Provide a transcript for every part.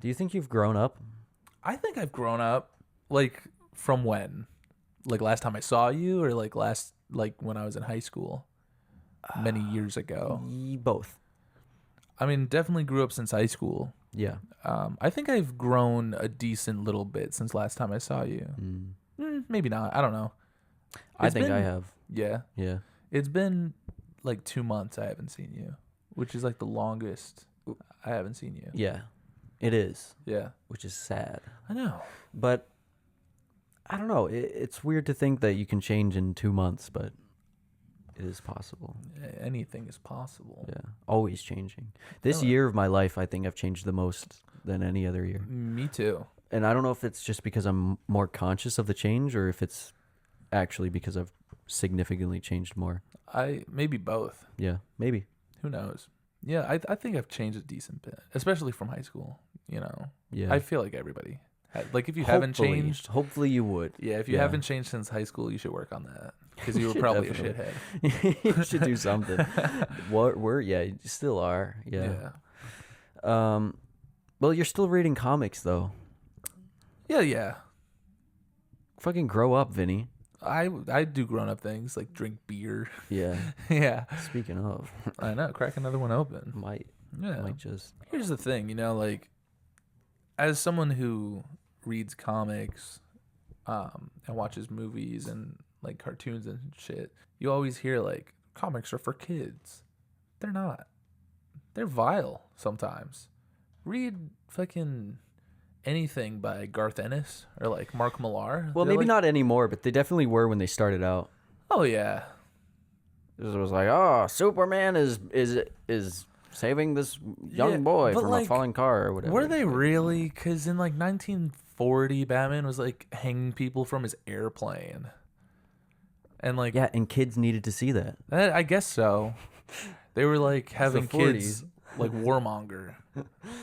Do you think you've grown up? I think I've grown up. Like, from when? Like, last time I saw you, or like when I was in high school? Many years ago. Both. I mean, definitely grew up since high school. Yeah. I think I've grown a decent little bit since last time I saw you. Maybe not. I don't know. I think I have. Yeah. Yeah. It's been like 2 months I haven't seen you, which is like the longest I haven't seen you. Yeah. It is. Yeah. Which is sad. I know. But I don't know. It's weird to think that you can change in 2 months, but it is possible. Anything is possible. Yeah. Always changing. This year of my life, I think I've changed the most than any other year. Me too. And I don't know if it's just because I'm more conscious of the change or if it's actually because I've significantly changed more. Maybe both. Yeah, maybe. Who knows? Yeah, I think I've changed a decent bit, especially from high school. You know, Yeah. I feel like everybody like if you haven't changed. Hopefully you would. Yeah, if you haven't changed since high school, you should work on that because you were probably a shithead. You should do something. Yeah, you still are. Yeah. Well, you're still reading comics though. Yeah. Fucking grow up, Vinny. I do grown up things like drink beer. Yeah. Yeah. Speaking of, I know, crack another one open. Might just. Here's the thing, like, as someone who reads comics, and watches movies and like cartoons and shit, you always hear like comics are for kids. They're not. They're vile sometimes. Read fucking anything by Garth Ennis or like Mark Millar. Well, maybe not anymore, but they definitely were when they started out. Oh yeah. It was like, oh, Superman is saving this young boy from a falling car or whatever. Were they really? Because in like 1940, Batman was like hanging people from his airplane. And like, yeah, and kids needed to see that. I guess so. They were like having the kids like warmonger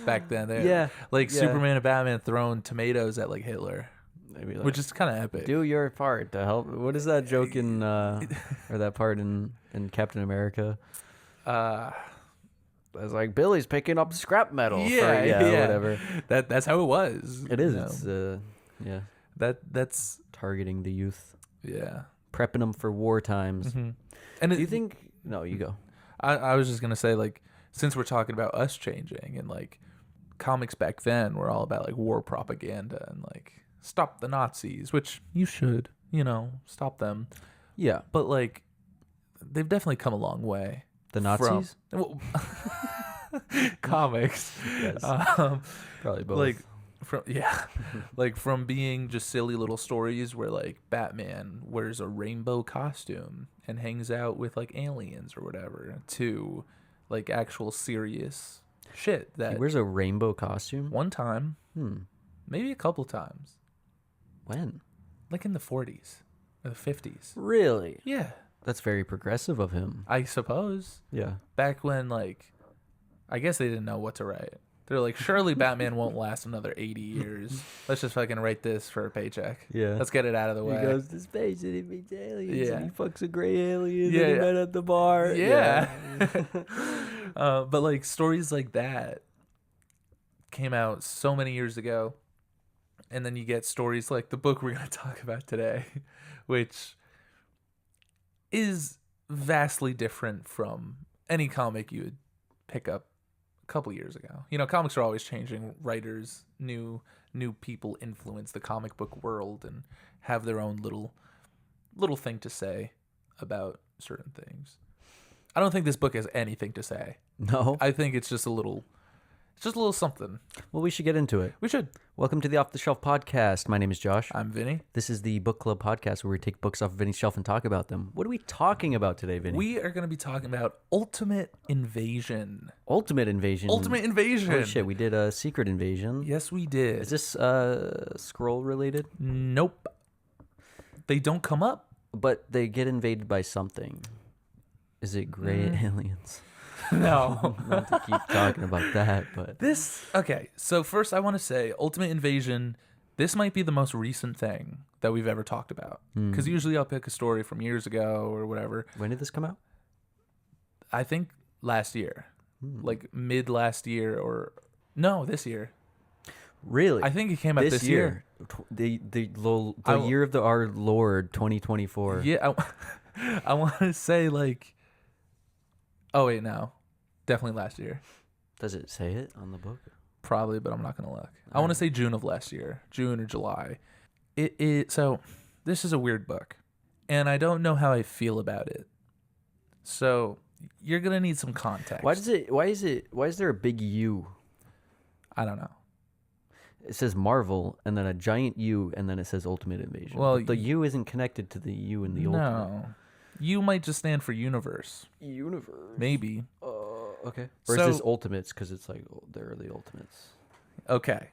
back then. Like Superman and Batman throwing tomatoes at like Hitler, maybe which is kind of epic. Do your part to help. What is that joke in or that part in Captain America? It's like Billy's picking up scrap metal. Whatever. That's how it was. It is. It's That's targeting the youth. Yeah. Prepping them for war times. Mm-hmm. And do you think? No, you go. I was just gonna say, like, since we're talking about us changing and like comics back then were all about like war propaganda and like stop the Nazis, which you should, stop them. Yeah, but like they've definitely come a long way. The Nazis? Comics. Yes. Probably both. Like from being just silly little stories where like Batman wears a rainbow costume and hangs out with like aliens or whatever, to like actual serious shit that he wears a rainbow costume one time, maybe a couple times. When? Like in the 40s or the 50s. Really? Yeah. That's very progressive of him. I suppose. Yeah. Back when, like, I guess they didn't know what to write. They're like, surely Batman won't last another 80 years. Let's just fucking write this for a paycheck. Yeah. Let's get it out of the way. He goes to space and he meets aliens. Yeah. And he fucks a gray alien. Yeah. And he met at the bar. Yeah. But like stories like that came out so many years ago. And then you get stories like the book we're going to talk about today, which is vastly different from any comic you would pick up a couple years ago. Comics are always changing. Writers, new people influence the comic book world and have their own little thing to say about certain things. I don't think this book has anything to say. No. I think it's just a little something. Well, we should get into it. We should. Welcome to the Off the Shelf podcast. My name is Josh. I'm Vinny. This is the book club podcast where we take books off of Vinny's shelf and talk about them. What are we talking about today, Vinny? We are going to be talking about Ultimate Invasion. Ultimate Invasion. Ultimate Invasion. Oh shit, we did a Secret Invasion. Yes, we did. Is this scroll related? Nope. They don't come up. But they get invaded by something. Is it gray aliens? No. Not to keep talking about that, but okay. So first, I want to say Ultimate Invasion. This might be the most recent thing that we've ever talked about, because usually I'll pick a story from years ago or whatever. When did this come out? I think last year, like mid last year, or no, this year. Really? I think it came out this year. The year of our Lord 2024. Yeah, I want to say like. Oh wait, no, definitely last year. Does it say it on the book? Probably, but I'm not gonna look. I want to say June of last year, June or July. So this is a weird book, and I don't know how I feel about it. So you're gonna need some context. Why is there a big U? I don't know. It says Marvel and then a giant U and then it says Ultimate Invasion. Well, but the U isn't connected to the U in the Ultimate. No, U might just stand for universe. Universe. Maybe. Okay. Or is this Ultimates because it's like they're the Ultimates? Okay.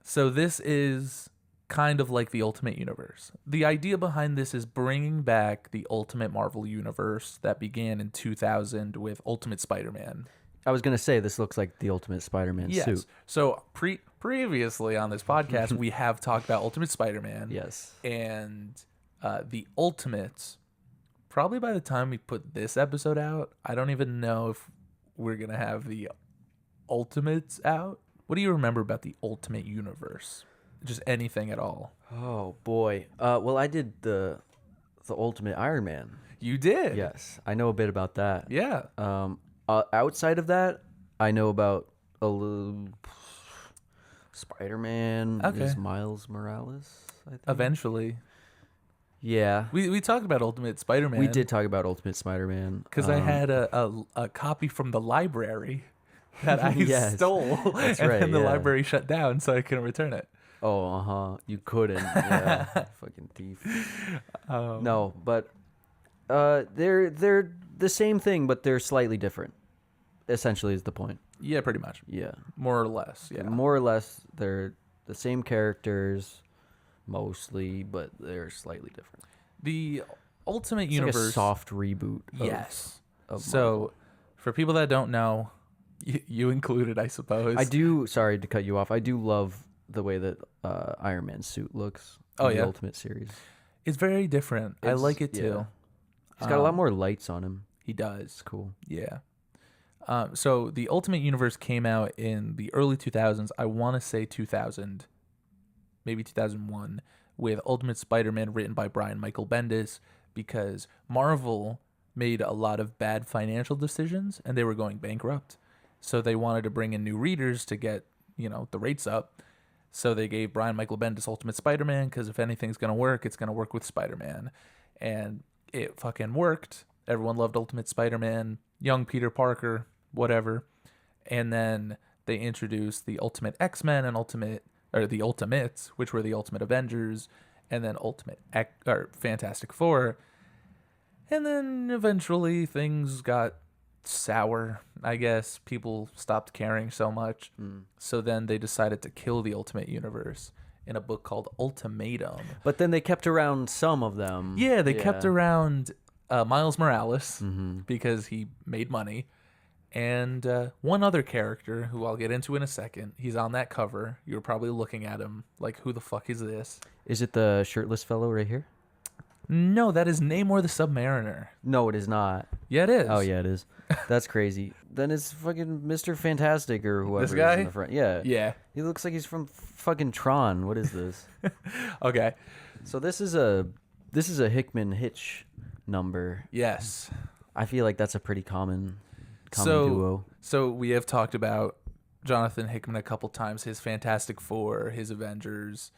So this is kind of like the Ultimate Universe. The idea behind this is bringing back the Ultimate Marvel Universe that began in 2000 with Ultimate Spider-Man. I was going to say this looks like the Ultimate Spider-Man suit. So previously on this podcast, we have talked about Ultimate Spider-Man. Yes. And the Ultimates, probably by the time we put this episode out, I don't even know if we're going to have the Ultimates out. What do you remember about the Ultimate Universe? Just anything at all? Oh, boy. Well, I did the Ultimate Iron Man. You did? Yes. I know a bit about that. Yeah. Outside of that, I know about a little Spider-Man. Okay. Is Miles Morales, I think. Eventually. Yeah. We talked about Ultimate Spider-Man. We did talk about Ultimate Spider-Man. Because I had a copy from the library that I stole. That's and right, then the library shut down, so I couldn't return it. Oh, You couldn't. Yeah. Fucking thief. No, but they're the same thing, but they're slightly different. Essentially is the point. Yeah, pretty much. Yeah. More or less, yeah. More or less, they're the same characters, mostly, but they're slightly different. The Ultimate It's Universe... like a soft reboot. Yes. Of so, Marvel. For people that don't know, you included, I suppose. I do, sorry to cut you off, I do love the way that Iron Man's suit looks in the Ultimate series. It's very different. I like it too. Yeah. He's got a lot more lights on him. He does. It's cool. Yeah. So the Ultimate Universe came out in the early 2000s. I want to say 2000, maybe 2001, with Ultimate Spider-Man written by Brian Michael Bendis, because Marvel made a lot of bad financial decisions and they were going bankrupt. So they wanted to bring in new readers to get, the rates up. So they gave Brian Michael Bendis Ultimate Spider-Man, because if anything's going to work, it's going to work with Spider-Man. And it fucking worked. Everyone loved Ultimate Spider-Man, young Peter Parker, whatever. And then they introduced the Ultimate X-Men and the Ultimates, which were the Ultimate Avengers, and then Fantastic Four. And then eventually things got sour, I guess. People stopped caring so much. So then they decided to kill the Ultimate Universe in a book called Ultimatum. But then they kept around some of them. Yeah, they kept around Miles Morales because he made money. And one other character who I'll get into in a second. He's on that cover. You're probably looking at him like, who the fuck is this? Is it the shirtless fellow right here? No, that is Namor the Submariner. No, it is not. Yeah, it is. Oh, yeah, it is. That's crazy. Then it's fucking Mr. Fantastic or whoever This guy? is in the front. Yeah. Yeah. He looks like he's from fucking Tron. What is this? Okay. So this is a Hickman Hitch number. Yes. I feel like that's a pretty common duo. So we have talked about Johnathan Hickman a couple times, his Fantastic Four, his Avengers.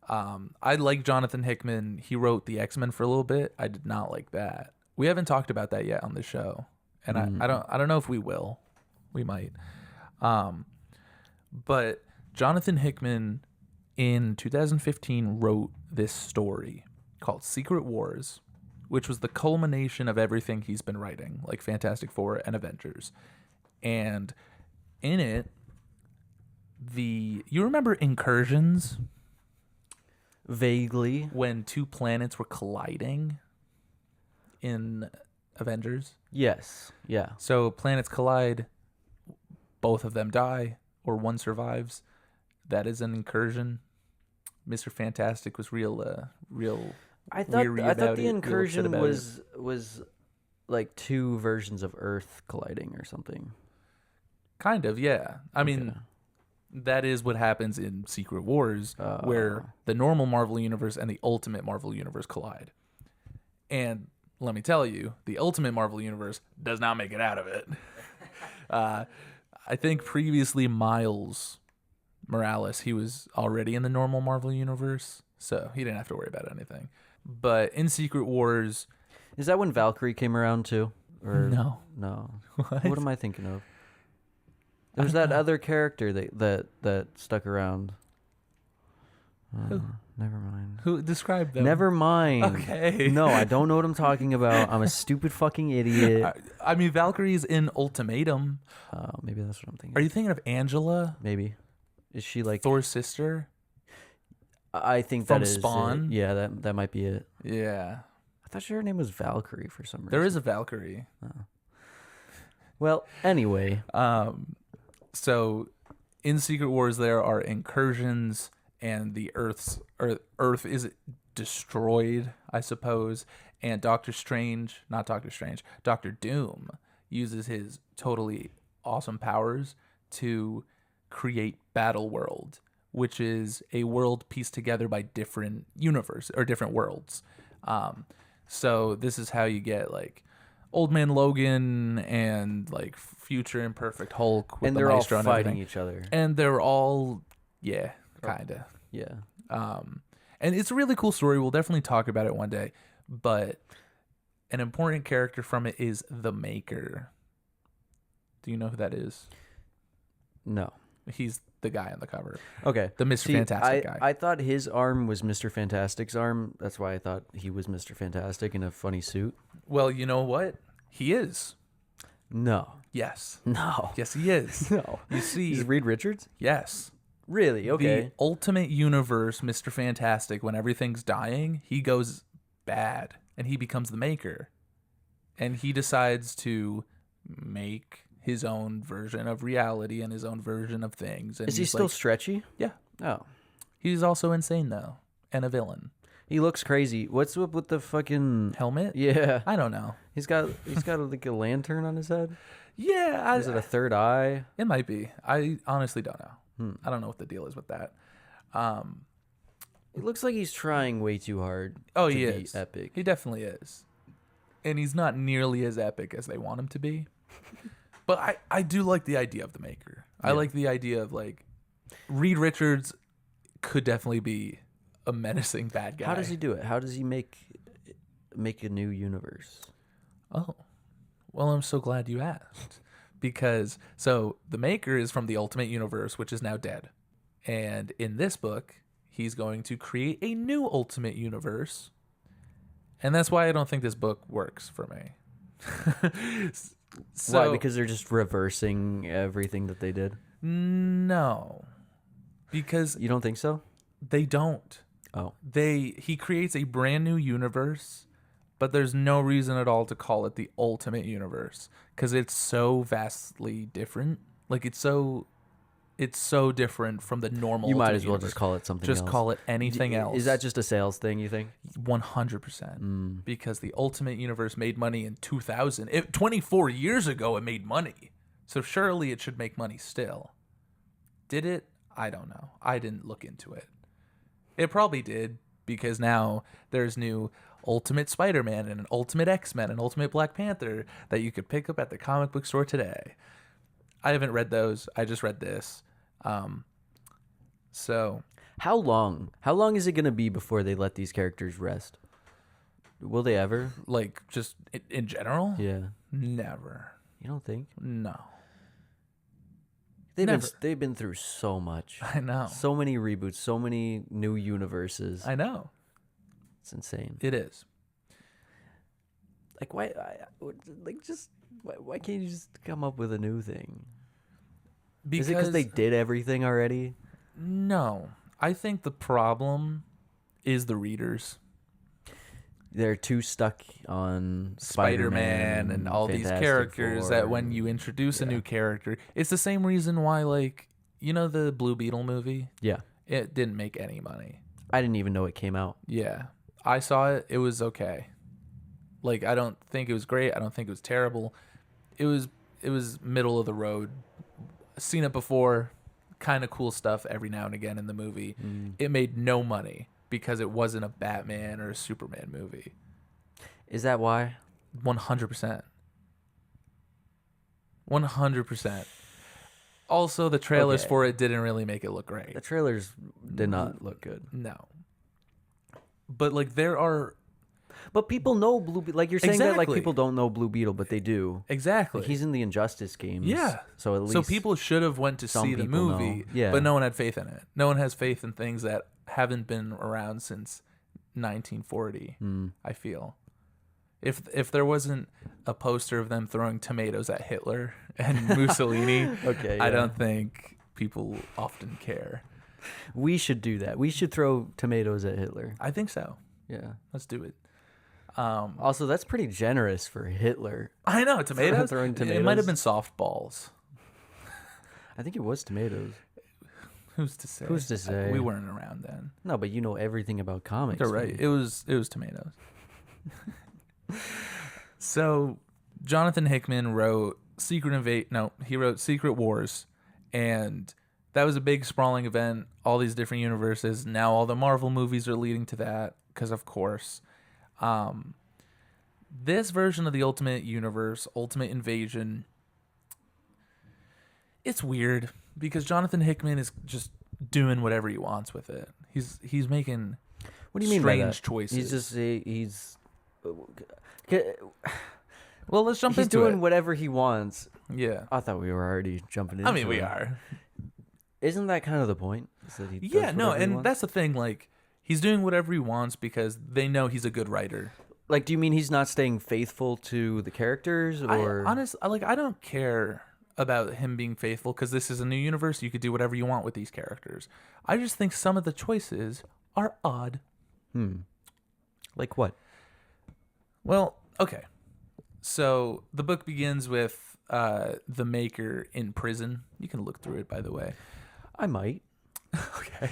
I like Johnathan Hickman. He wrote the X-Men for a little bit. I did not like that. We haven't talked about that yet on the show, and I don't know if we will. We might. But Johnathan Hickman in 2015 wrote this story called Secret Wars, which was the culmination of everything he's been writing, like Fantastic Four and Avengers. And in it, you remember Incursions? Vaguely. When two planets were colliding in Avengers? Yes. Yeah. So planets collide, both of them die, or one survives. That is an incursion. Mr. Fantastic was real I thought the real incursion upset about was like two versions of Earth colliding or something. Kind of, yeah. I mean, That is what happens in Secret Wars, where the normal Marvel Universe and the Ultimate Marvel Universe collide. And let me tell you, the Ultimate Marvel Universe does not make it out of it. I think previously Miles Morales, he was already in the normal Marvel Universe, so he didn't have to worry about anything. But in Secret Wars... Is that when Valkyrie came around too? Or No. No. What? What am I thinking of? There's that other character that stuck around. Who? Never mind. Who described them? Never mind. Okay. No, I don't know what I'm talking about. I'm a stupid fucking idiot. I mean, Valkyrie's in Ultimatum. Maybe that's what I'm thinking. Are you thinking of Angela? Maybe. Is she like Thor's sister? I think From that is Spawn? it. Yeah, that might be it. Yeah. I thought her name was Valkyrie for some reason. There is a Valkyrie. Well, anyway. So in Secret Wars there are incursions and the Earth is destroyed, I suppose, and Doctor Doom uses his totally awesome powers to create Battle World, which is a world pieced together by different universe or different worlds. So this is how you get like Old Man Logan and like Future Imperfect Hulk with And the they're all Maestro and fighting everything. each other. And they're all, kind of. Yeah. And it's a really cool story. We'll definitely talk about it one day. But an important character from it is the Maker. Do you know who that is? No. He's the guy on the cover. Okay. The Mr. Fantastic guy. I thought his arm was Mr. Fantastic's arm. That's why I thought he was Mr. Fantastic in a funny suit. Well, you know what? He is. No. Yes. No. Yes, he is. No. You see. He's Reed Richards? Yes. Really? Okay. The Ultimate Universe, Mr. Fantastic, when everything's dying, he goes bad and he becomes the Maker. And he decides to make his own version of reality and his own version of things. And Is he still stretchy? Yeah. Oh. He's also insane, though, and a villain. He looks crazy. What's up with the fucking Helmet? Yeah. I don't know. He's got like a lantern on his head. Yeah. Is it a third eye? It might be. I honestly don't know. I don't know what the deal is with that. It looks like he's trying way too hard. Oh, to he be is. epic. He definitely is. And he's not nearly as epic as they want him to be. But I do like the idea of the Maker. I like the idea of like Reed Richards could definitely be a menacing bad guy. How does he do it? How does he make a new universe? Oh, well, I'm so glad you asked. Because, so, the Maker is from the Ultimate Universe, which is now dead. And in this book, he's going to create a new Ultimate Universe. And that's why I don't think this book works for me. Why? Because they're just reversing everything that they did? No. Because You don't think so? they don't. Oh. He creates a brand new universe, but there's no reason at all to call it the Ultimate Universe because it's so vastly different. Like it's so different from the normal. You might Ultimate as well Universe. just call it something Just else. call it anything else. Is that just a sales thing, you think? 100%? Because the Ultimate Universe made money in 2000. 24 years ago, it made money. So surely it should make money still. Did it? I don't know. I didn't look into it. It probably did because now there's new Ultimate Spider-Man and an Ultimate X-Men and Ultimate Black Panther that you could pick up at the comic book store today. I haven't read those. I just read this. So How long is it going to be before they let these characters rest? Will they ever? like just in general? Yeah. Never. You don't think? No. They've been through so much. I know. So many reboots, so many new universes. I know. It's insane. It is. Like why can't you just come up with a new thing? Is it because they did everything already? No. I think the problem is the readers. They're too stuck on Spider-Man and all these Fantastic characters Four. that when you introduce a new character, it's the same reason why, like, you know the Blue Beetle movie? Yeah. It didn't make any money. I didn't even know it came out. Yeah. I saw it. It was okay. Like, I don't think it was great. I don't think it was terrible. It was middle of the road. Seen it before. kind of cool stuff every now and again in the movie. It made no money because it wasn't a Batman or a Superman movie. Is that why? 100%. 100%. Also, the trailers for it didn't really make it look great. The trailers did not look good. No. But like there are... But people know Blue Beetle. Like you're saying that like people don't know Blue Beetle, but they do. Exactly. Like, he's in the Injustice games. Yeah. So at least so people should have went to see the movie, but no one had faith in it. No one has faith in things that haven't been around since 1940, I feel. If there wasn't a poster of them throwing tomatoes at Hitler and Mussolini, I don't think people often care. We should do that. We should throw tomatoes at Hitler. I think so. Yeah. Let's do it. Also, that's pretty generous for Hitler. I know, tomatoes? Throwing tomatoes. It might have been softballs. I think it was tomatoes. Who's to say? Who's to say? We weren't around then. No, but you know everything about comics. You're right. It was tomatoes. So, Johnathan Hickman wrote he wrote Secret Wars, and that was a big sprawling event. All these different universes. Now all the Marvel movies are leading to that because, of course, this version of the Ultimate Universe, Ultimate Invasion, it's weird because Johnathan Hickman is just doing whatever he wants with it. He's making what do you mean strange choices. He's just he's. Well, let's jump into it. He's doing whatever he wants. Yeah. I thought we were already jumping into it. I mean, we are. Isn't that kind of the point? And that's the thing. Like, he's doing whatever he wants because they know he's a good writer. Like, do you mean he's not staying faithful to the characters, or I don't care about him being faithful because this is a new universe. You could do whatever you want with these characters. I just think some of the choices are odd. Like what? Well, okay. So the book begins with the Maker in prison. You can look through it, by the way. I might. Okay.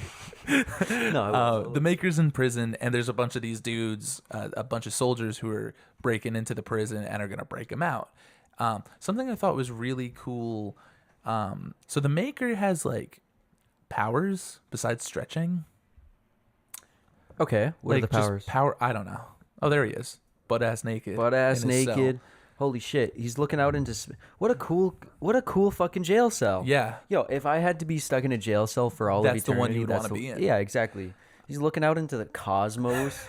No. The Maker's in prison, and there's a bunch of these dudes, a bunch of soldiers who are breaking into the prison and are going to break him out. Something I thought was really cool. So the Maker has like powers besides stretching. Okay. What are the powers? I don't know. Oh, there he is. Butt-ass naked. Butt-ass naked. Holy shit. He's looking out into... What a cool fucking jail cell. Yeah. Yo, if I had to be stuck in a jail cell for all of eternity... That's the one you'd want to be in. Yeah, exactly. He's looking out into the cosmos,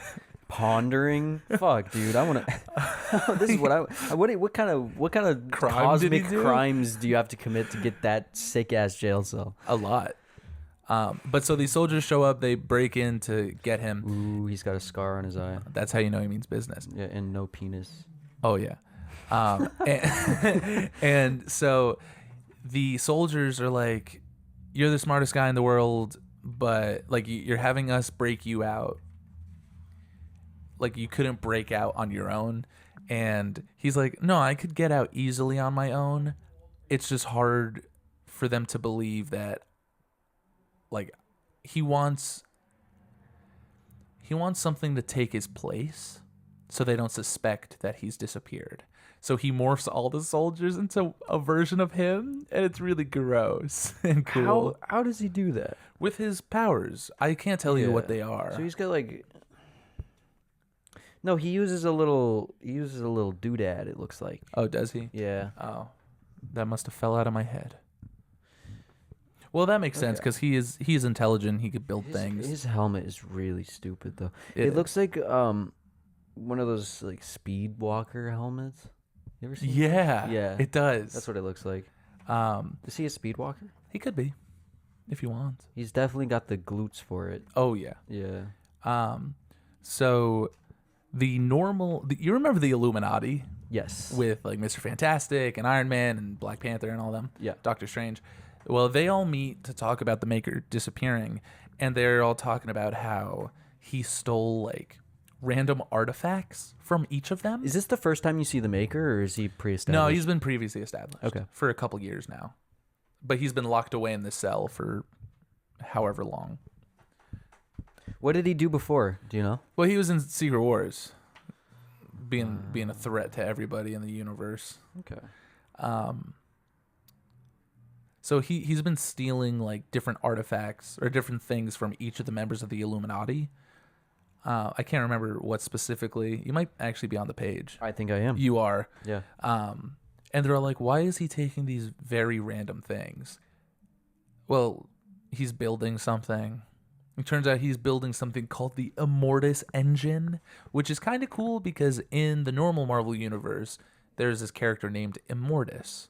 pondering. Fuck, dude. I want to... This is what I... What kind of cosmic crimes do you have to commit to get that sick-ass jail cell? A lot. But so these soldiers show up, they break in to get him. Ooh, he's got a scar on his eye. That's how you know he means business. Yeah, and no penis. Oh, yeah. And so the soldiers are like, you're the smartest guy in the world, but like you're having us break you out. Like you couldn't break out on your own. And he's like, no, I could get out easily on my own. It's just hard for them to believe that. Like he wants something to take his place so they don't suspect that he's disappeared. So he morphs all the soldiers into a version of him, and it's really gross and cool. How does he do that? With his powers. I can't tell you what they are. So he's got like... No, he uses a little doodad, it looks like. Oh, does he? Yeah. Oh. That must have fell out of my head. Well, that makes sense because he is intelligent. He could build things. His helmet is really stupid, though. It looks like one of those like speed walker helmets. You ever seen? Yeah, that? Yeah, it does. That's what it looks like. Is he a speed walker? He could be, if he wants. He's definitely got the glutes for it. Oh yeah, yeah. So you remember the Illuminati? Yes. With like Mr. Fantastic and Iron Man and Black Panther and all them. Yeah. Doctor Strange. Well, they all meet to talk about the Maker disappearing, and they're all talking about how he stole like random artifacts from each of them. Is this the first time you see the Maker, or is he pre-established? No, he's been previously established. Okay. For a couple years now. But he's been locked away in this cell for however long. What did he do before? Do you know? Well, he was in Secret Wars, being a threat to everybody in the universe. Okay. So he's been stealing like different artifacts or different things from each of the members of the Illuminati. I can't remember what specifically. You might actually be on the page. I think I am. You are. Yeah. And they're like, why is he taking these very random things? Well, he's building something. It turns out he's building something called the Immortus engine, which is kind of cool because in the normal Marvel universe, there's this character named Immortus,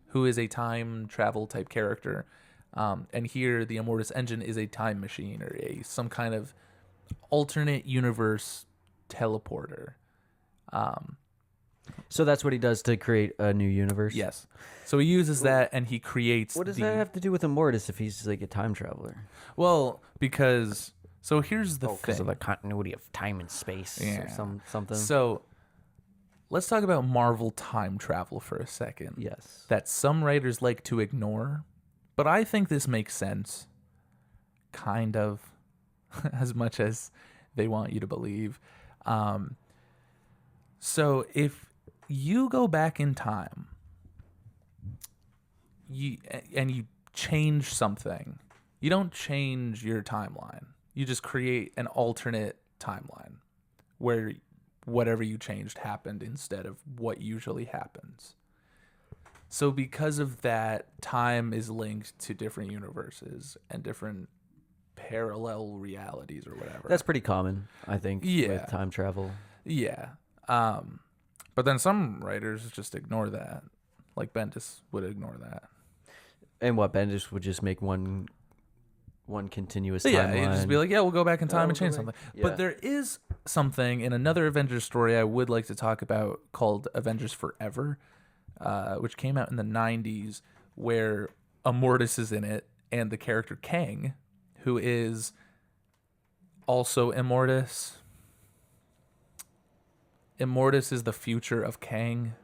who is a time travel type character. And here, the Immortus engine is a time machine or some kind of alternate universe teleporter. So that's what he does to create a new universe? Yes. So he uses that and he creates. What does that have to do with Immortus if he's like a time traveler? Well, because so here's the thing. Because of the continuity of time and space or something. So let's talk about Marvel time travel for a second. Yes. That some writers like to ignore, but I think this makes sense. Kind of. As much as they want you to believe. So if you go back in time and you change something, you don't change your timeline. You just create an alternate timeline where whatever you changed happened instead of what usually happens. So because of that, time is linked to different universes and different parallel realities or whatever. That's pretty common, I think, with time travel. Yeah. But then some writers just ignore that. Like Bendis would ignore that. And what, Bendis would just make one continuous timeline? Yeah, he'd just be like, yeah, we'll go back in time and change something. Yeah. But there is something in another Avengers story I would like to talk about called Avengers Forever, which came out in the 90s, where Immortus is in it, and the character Kang, who is also Immortus. Immortus is the future of Kang.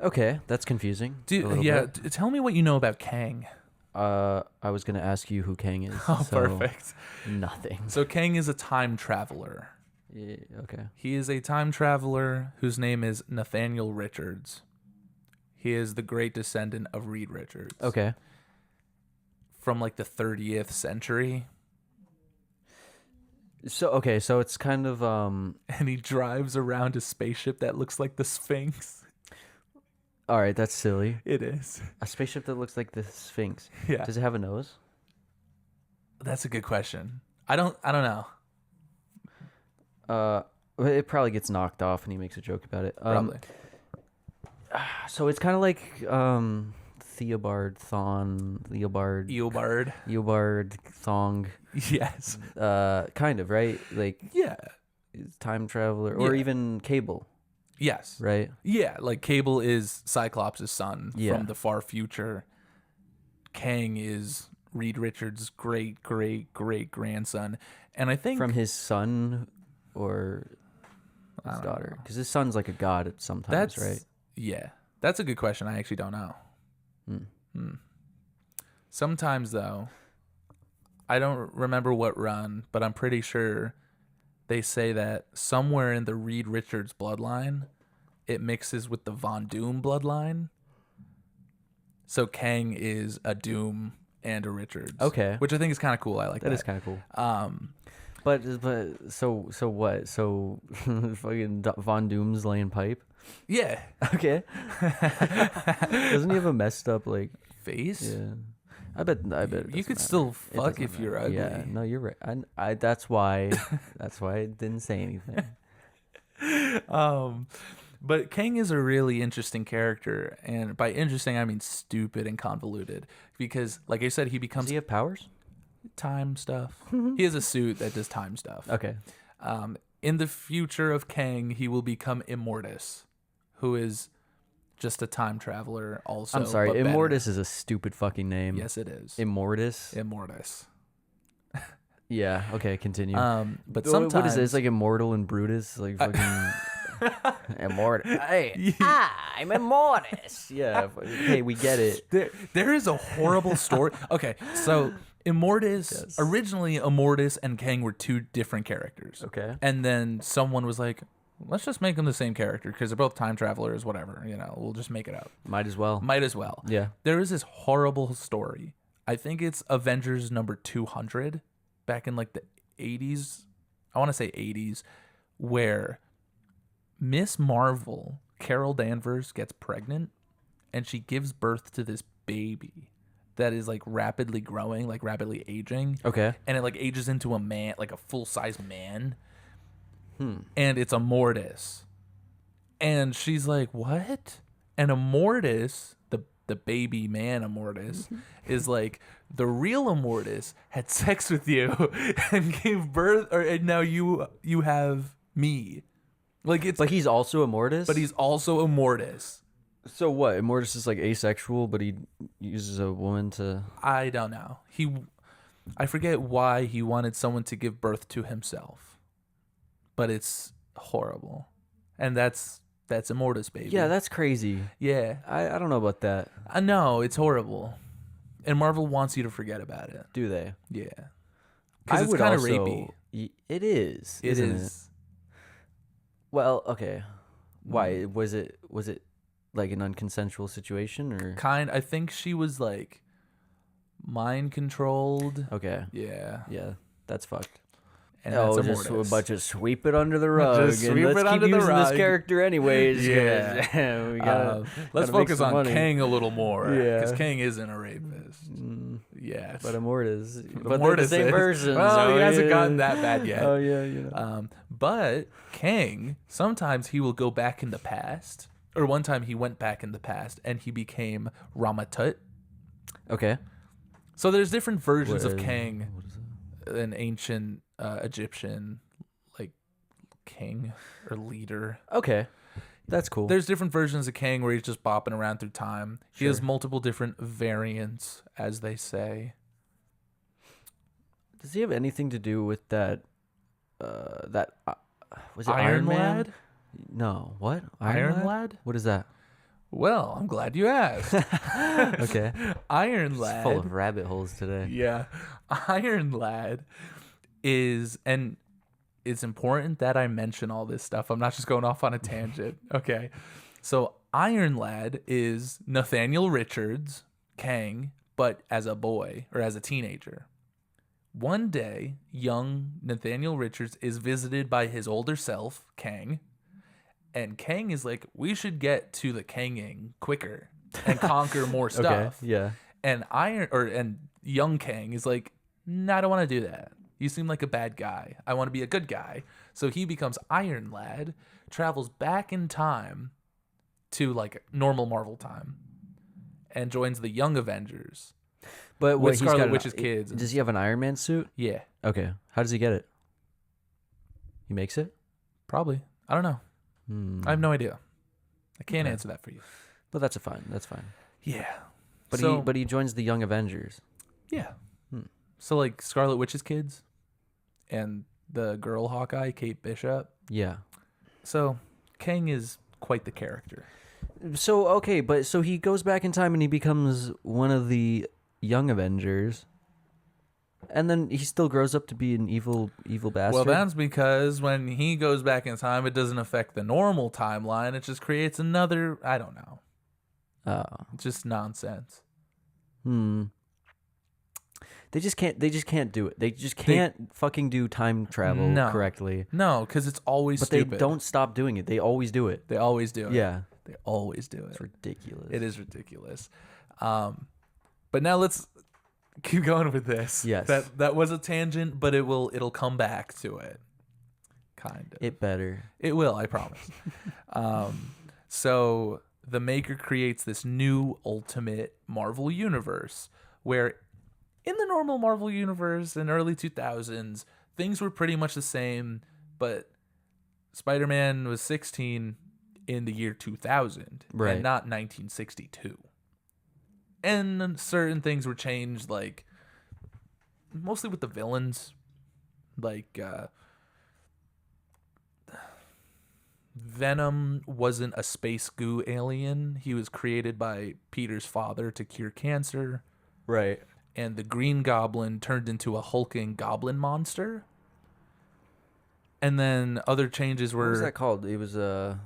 Okay, that's confusing. Tell me what you know about Kang. I was going to ask you who Kang is. Oh, so perfect. Nothing. So Kang is a time traveler. Yeah, okay. He is a time traveler whose name is Nathaniel Richards. He is the great descendant of Reed Richards. Okay. From like the 30th century. So it's kind of and he drives around a spaceship that looks like the Sphinx. All right, that's silly. It is. A spaceship that looks like the Sphinx. Yeah. Does it have a nose? That's a good question. I don't know. It probably gets knocked off and he makes a joke about it. Probably. So it's kind of like Eobard Thong. Yes. Kind of, right? Like, yeah. Time traveler or even Cable. Yes. Right? Yeah, like Cable is Cyclops' son from the far future. Kang is Reed Richards' great grandson. And I think from his son or his daughter, because his son's like a god at sometimes, right? Yeah, that's a good question. I actually don't know. Sometimes though, I don't remember what run, but I'm pretty sure they say that somewhere in the Reed Richards bloodline, it mixes with the Von Doom bloodline. So Kang is a Doom and a Richards. Okay, which I think is kind of cool. I like that. That is kind of cool. But so what? So fucking Von Doom's laying pipe. Yeah. Okay. Doesn't he have a messed up like face? Yeah. I bet you could still fuck if you're ugly. Yeah, no, you're right. I that's why I didn't say anything. But Kang is a really interesting character, and by interesting I mean stupid and convoluted. Because, like I said, he becomes. Does he have powers? Time stuff. He has a suit that does time stuff. Okay. In the future of Kang, he will become Immortus, who is just a time traveler also. I'm sorry, Immortus is a stupid fucking name. Yes, it is. Immortus. Yeah, okay, continue. But sometimes... What is it? It's like Immortal and Brutus? Like fucking... Immortus. Hey, I'm Immortus. Yeah, hey, we get it. There is a horrible story. Okay, so... Originally Immortus and Kang were two different characters. Okay. And then someone was like, let's just make them the same character because they're both time travelers, whatever. We'll just make it up. Might as well. Yeah. There is this horrible story. I think it's Avengers number 200 back in like the 80s. I want to say 80s, where Miss Marvel, Carol Danvers, gets pregnant and she gives birth to this baby that is like rapidly growing, like rapidly aging. Okay. And it like ages into a man, like a full-size man. And it's a Mortis. And she's like, what? And a Mortis, the baby man Immortus, is like, the real Immortus had sex with you and gave birth, and now you have me. Like, it's like he's also Immortus? But he's also Immortus. So what? Immortus is like asexual, but he uses a woman to... I don't know. I forget why he wanted someone to give birth to himself. But it's horrible. And that's Immortus, baby. Yeah, that's crazy. Yeah. I don't know about that. I know, it's horrible. And Marvel wants you to forget about it. Do they? Yeah. Because it's kind of rapey. It is. It isn't is. It? Well, okay. Why? Was it like an unconsensual situation or? I think she was like mind controlled. Okay. Yeah. Yeah, that's fucked. And that's just Immortus. a bunch of sweep it under the rug. Just sweep and let's it keep under the using rug. this character anyways. Yeah. We gotta, let's gotta focus on Kang a little more. Yeah. Because Kang isn't a rapist. Yes. But Immortus. But they're the same person. Well, so he hasn't gotten that bad yet. Oh, yeah. But Kang, sometimes he will go back in the past. Or one time he went back in the past and he became Ramatut. Okay. So there's different versions of Kang. What is that? An ancient Egyptian like king or leader. Okay. That's cool. There's different versions of Kang where he's just bopping around through time. He has multiple different variants, as they say. Does he have anything to do with that was it Iron Man? Lad? No. What? Iron Lad? What is that? Well, I'm glad you asked. Okay. Iron Lad. Full of rabbit holes today. Yeah. Iron Lad is, and it's important that I mention all this stuff. I'm not just going off on a tangent. Okay. So Iron Lad is Nathaniel Richards, Kang, but as a boy or as a teenager. One day, young Nathaniel Richards is visited by his older self, Kang. And Kang is like, we should get to the Kanging quicker and conquer more stuff. Okay, yeah. And young Kang is like, no, I don't want to do that. You seem like a bad guy. I want to be a good guy. So he becomes Iron Lad, travels back in time to like normal Marvel time, and joins the Young Avengers. But with Scarlet Witch's kids. Does he have an Iron Man suit? Yeah. Okay. How does he get it? He makes it? Probably. I don't know. I have no idea. I can't answer that for you. But that's fine. Yeah. But he joins the Young Avengers. Yeah. So like Scarlet Witch's kids and the girl Hawkeye, Kate Bishop. Yeah. So Kang is quite the character. So okay, but so he goes back in time and he becomes one of the Young Avengers. And then he still grows up to be an evil bastard. Well, that's because when he goes back in time, it doesn't affect the normal timeline. It just creates another, I don't know. It's just nonsense. They just can't do it. They just can't fucking do time travel correctly. No, because it's always stupid. They don't stop doing it. They always do it. They always do it. Yeah. They always do it. It's ridiculous. It is ridiculous. But now let's keep going with this. Yes. That was a tangent, but it'll come back to it. Kind of. It better. It will, I promise. So the maker creates this new ultimate Marvel universe where in the normal Marvel universe in early 2000s, things were pretty much the same, but Spider-Man was 16 in the year 2000 and not 1962. And certain things were changed, like mostly with the villains. Like Venom wasn't a space goo alien. He was created by Peter's father to cure cancer. Right. And the Green Goblin turned into a hulking goblin monster. And then other changes were... What was that called? It was the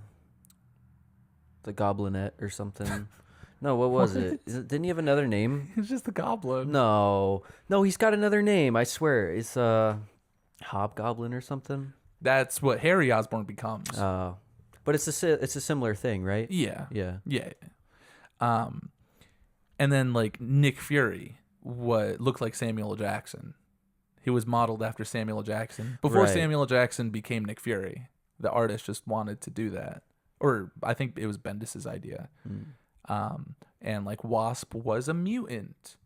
Goblinette or something. No, what was it? Didn't he have another name? It's just the Goblin. No, he's got another name. I swear, it's Hobgoblin or something. That's what Harry Osborn becomes. But it's a similar thing, right? Yeah. Yeah. And then like Nick Fury, what looked like Samuel L. Jackson. He was modeled after Samuel L. Jackson before Samuel L. Jackson became Nick Fury. The artist just wanted to do that, or I think it was Bendis's idea. And like Wasp was a mutant,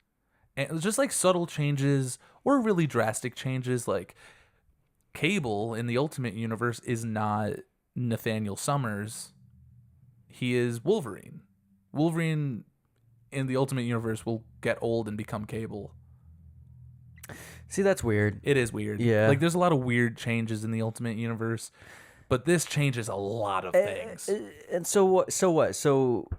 and it was just like subtle changes or really drastic changes. Like Cable in the Ultimate Universe is not Nathaniel Summers. He is Wolverine. Wolverine in the Ultimate Universe will get old and become Cable. See, that's weird. It is weird. Yeah. Like there's a lot of weird changes in the Ultimate Universe, but this changes a lot of things. And so what? So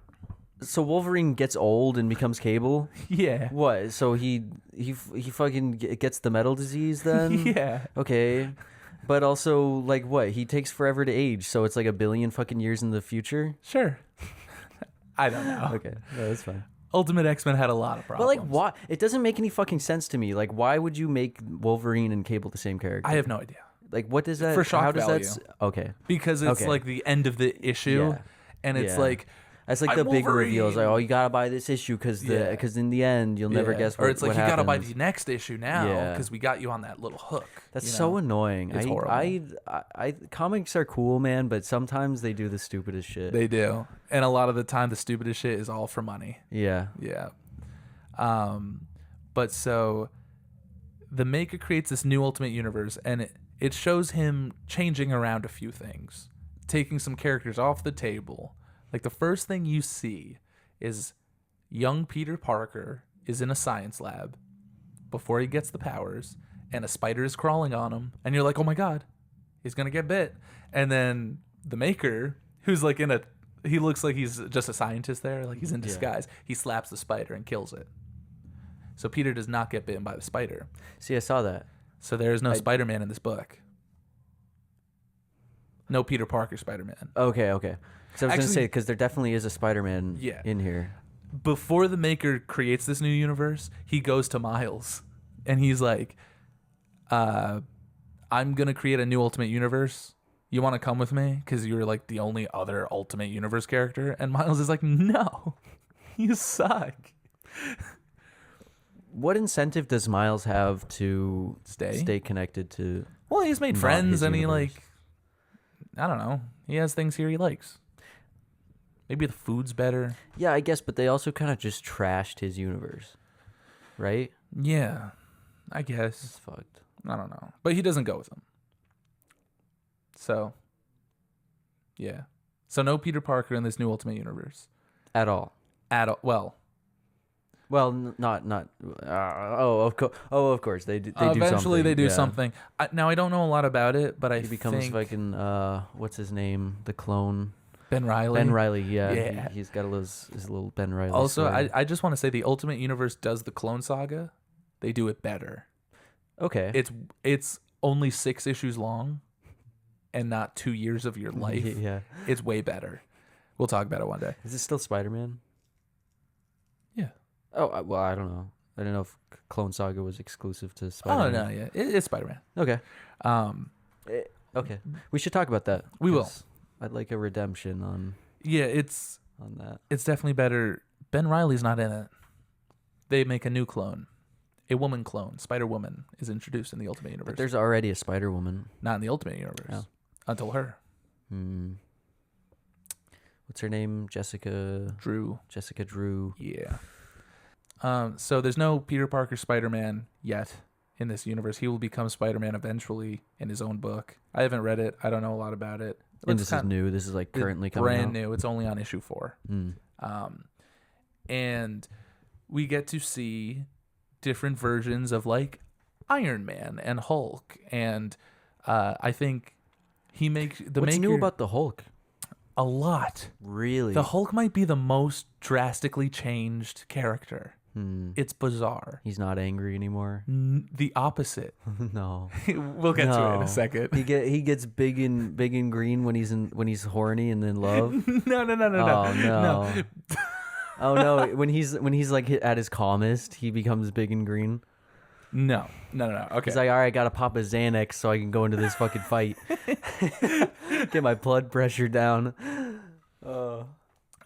Wolverine gets old and becomes Cable? Yeah. What? So he fucking gets the metal disease then? Yeah. Okay. But also, like, what? He takes forever to age, so it's like a billion fucking years in the future? Sure. I don't know. Okay. No, that's fine. Ultimate X-Men had a lot of problems. But, like, why? It doesn't make any fucking sense to me. Like, why would you make Wolverine and Cable the same character? I have no idea. Like, what does that... For shock how does value. Okay. Because it's like the end of the issue, and it's like... That's like the big reveal. It's like, oh, you gotta buy this issue because in the end you'll never guess what Or it's like, what you happens. gotta buy the next issue now because we got you on that little hook. That's so annoying. It's horrible. I comics are cool, man, but sometimes they do the stupidest shit. They do. And a lot of the time the stupidest shit is all for money. Yeah. Yeah. But so the maker creates this new Ultimate Universe, and it shows him changing around a few things, taking some characters off the table. Like the first thing you see is young Peter Parker is in a science lab before he gets the powers, and a spider is crawling on him, and you're like, oh my god, he's gonna get bit. And then the maker, who's like he looks like he's just a scientist there, like he's in disguise. He slaps the spider and kills it. So Peter does not get bitten by the spider. See, I saw that. So there is no Spider-Man in this book. No Peter Parker Spider-Man. Okay. So I was going to say, because there definitely is a Spider-Man in here. Before the maker creates this new universe, he goes to Miles, and he's like, I'm going to create a new Ultimate Universe. You want to come with me? Because you're like the only other Ultimate Universe character. And Miles is like, no, you suck. What incentive does Miles have to stay connected to? Well, he's made friends, and universe. I don't know. He has things here he likes. Maybe the food's better. Yeah, I guess, but they also kind of just trashed his universe, right? Yeah, I guess. It's fucked. I don't know. But he doesn't go with them. So, yeah. So no Peter Parker in this new Ultimate Universe. At all. Well, not. Of course they do. Eventually, they do something. something. Now I don't know a lot about it, but he becomes think fucking what's his name? The clone. Ben Reilly. Ben Reilly, yeah. He's got his little Ben Reilly. Also, story. I just want to say the Ultimate Universe does the Clone Saga. They do it better. Okay. It's only 6 issues long, and not 2 years of your life. Yeah. It's way better. We'll talk about it one day. Is it still Spider-Man? Yeah. Oh, well, I don't know. I don't know if Clone Saga was exclusive to Spider-Man. Oh, no, yeah. It's Spider-Man. Okay. Okay. We should talk about that. We will. I'd like a redemption on that. It's definitely better. Ben Reilly's not in it. They make a new clone. A woman clone. Spider-Woman is introduced in the Ultimate Universe. But there's already a Spider-Woman. Not in the Ultimate Universe. Oh. Until her. What's her name? Jessica Drew. Yeah. So there's no Peter Parker Spider-Man yet in this universe. He will become Spider-Man eventually in his own book. I haven't read it. I don't know a lot about it. And this is new. This is like currently coming brand out. new. It's only on issue 4. And we get to see different versions of like Iron Man and Hulk. And I think he makes the What's new about the Hulk? A lot. Really? The Hulk might be the most drastically changed character. It's bizarre. He's not angry anymore. The opposite. No. We'll get to it in a second. He gets big and green when he's horny and in love. No. Oh no. Oh no. When he's like at his calmest, he becomes big and green. No. Okay. He's like, all right, gotta pop a Xanax so I can go into this fucking fight. Get my blood pressure down. Oh